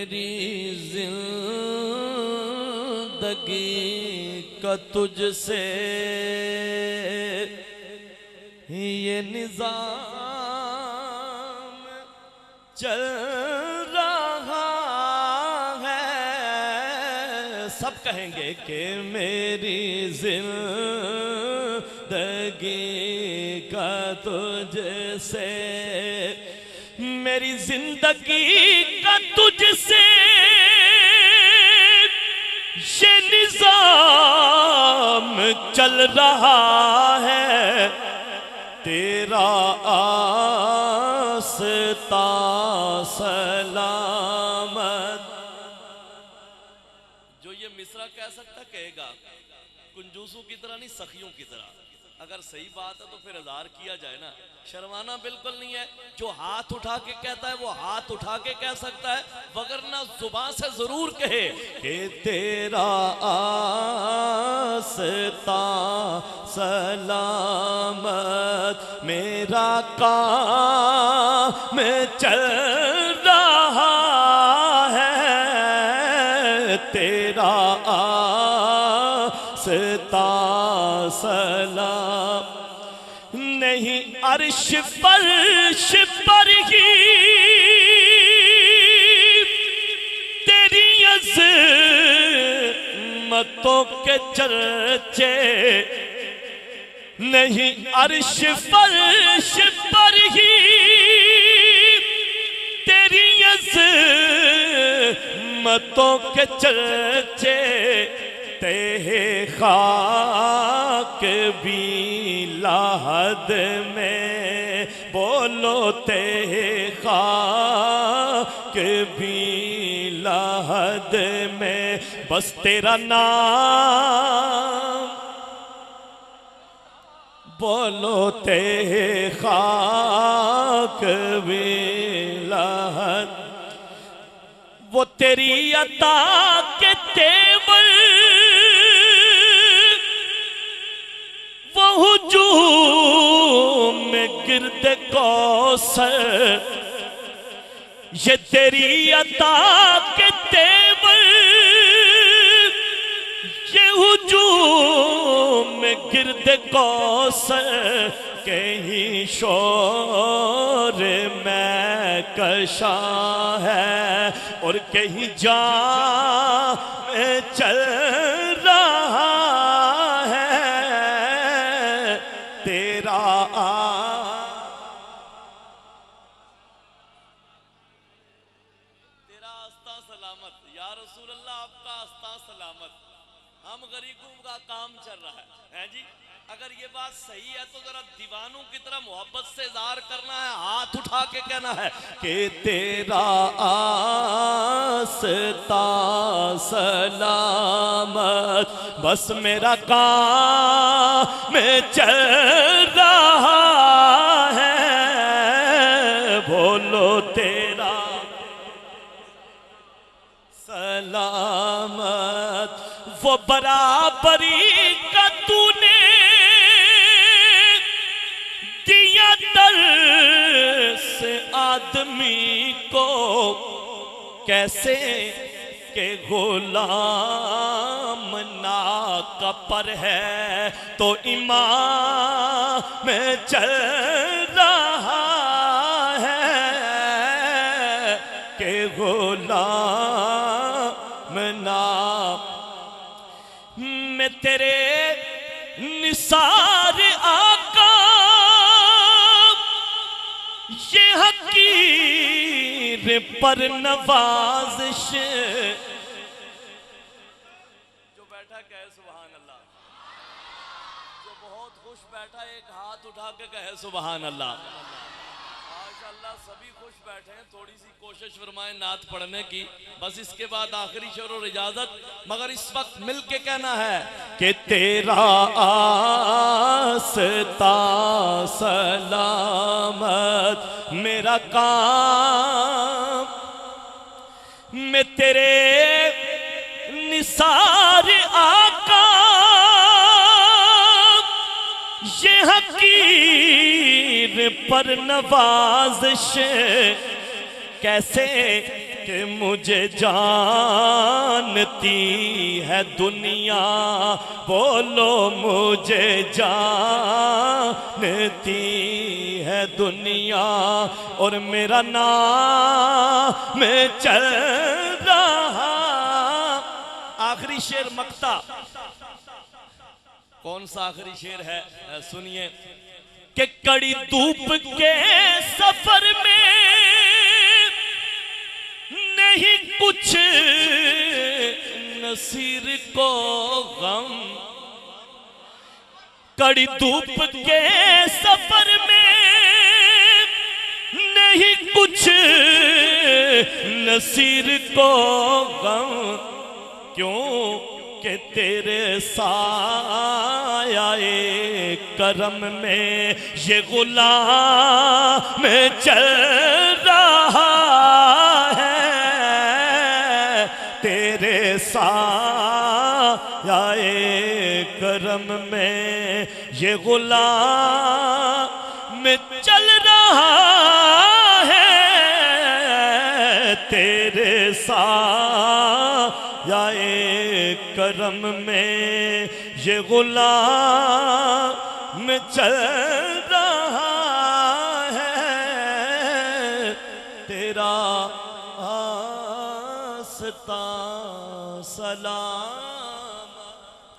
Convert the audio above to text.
میری زندگی کا تجھ سے یہ نظام چل رہا ہے. سب کہیں گے کہ میری زندگی کا تجھ سے، میری زندگی کا تجھ سے یہ نظام چل رہا ہے. تیرا آستاں سلامت. جو یہ مصرع کہہ سکتا کہے گا، کنجوسوں کی طرح نہیں، سخیوں کی طرح. اگر صحیح بات ہے تو پھر اظہار کیا جائے نا، شرمانا بالکل نہیں ہے. جو ہاتھ اٹھا کے کہتا ہے وہ ہاتھ اٹھا کے کہہ سکتا ہے، وگرنہ زبان سے ضرور کہے کہ تیرا آستاں سلامت، میرا کام چل رہا ہے. تیرا آستاں سلام نہیں، عرش فرش پر ہی تیری عظمتوں کے چرچے نہیں. عرش فرش پر ہی تیری عظمتوں کے چرچے، تہ خاک بھی لحد میں بولو، تہ خاک بھی لحد میں بس تیرا نام بولو، تہ خاک بھی لحد. وہ تیری عطا کے تیور، وہ ہجوم میں گرد کوثر، یہ تیری عطا کے تیور، یہ ہجوم میں گرد کوثر. کہیں شور میں کشاں ہے اور کہیں جان میں چل رہا ہے. تیرا آستاں سلامت. یا رسول اللہ آپ کا آستاں سلامت. ہم غریبوں کا کام چل رہا ہے جی. اگر یہ بات صحیح ہے تو ذرا دیوانوں کی طرح محبت سے اظہار کرنا ہے، ہاتھ اٹھا کے کہنا ہے کہ تیرا آستاں سلامت، بس میرا کام چل رہا ہے. بولو تیرا سلامت. وہ برابری کا تو نے دیا در سے آدمی کو، کیسے کہ غلام ناکہ پر ہے تو امام چل رہا ہے. کہ غلام ناکہ میں تیرے نثار آقا یہ حقیر پر نوازش. جو بیٹھا کہے سبحان اللہ، جو بہت خوش بیٹھا ایک ہاتھ اٹھا کے کہے سبحان اللہ. ماشاءاللہ سبھی خوش بیٹھے ہیں. تھوڑی سی کوشش فرمائیں نعت پڑھنے کی، بس اس کے بعد آخری شعر اور اجازت. مگر اس وقت مل کے کہنا ہے کہ تیرا آستاں سلامت، میرا کام میں تیرے نثار آقا یہ حقیر پر نوازش کیسے کہ مجھے جانتی ہے دنیا، بولو مجھے جانتی ہے دنیا، اور میرا نام چل رہا۔ آخری شعر مقطع، کون سا آخری شعر ہے سنیے، کہ کڑی دھوپ کے سفر میں نہیں کچھ نصیر کو غم، کڑی دھوپ کے سفر میں نہیں کچھ نصیر کو غم، کیوں کہ تیرے سایہ کرم میں یہ غلام چل رہا ہے، تیرے سایہ کرم میں یہ غلام چل رہا ہے، تیرے سایہ کرم میں یہ غلام چل رہا ہے، تیرا آستاں سلام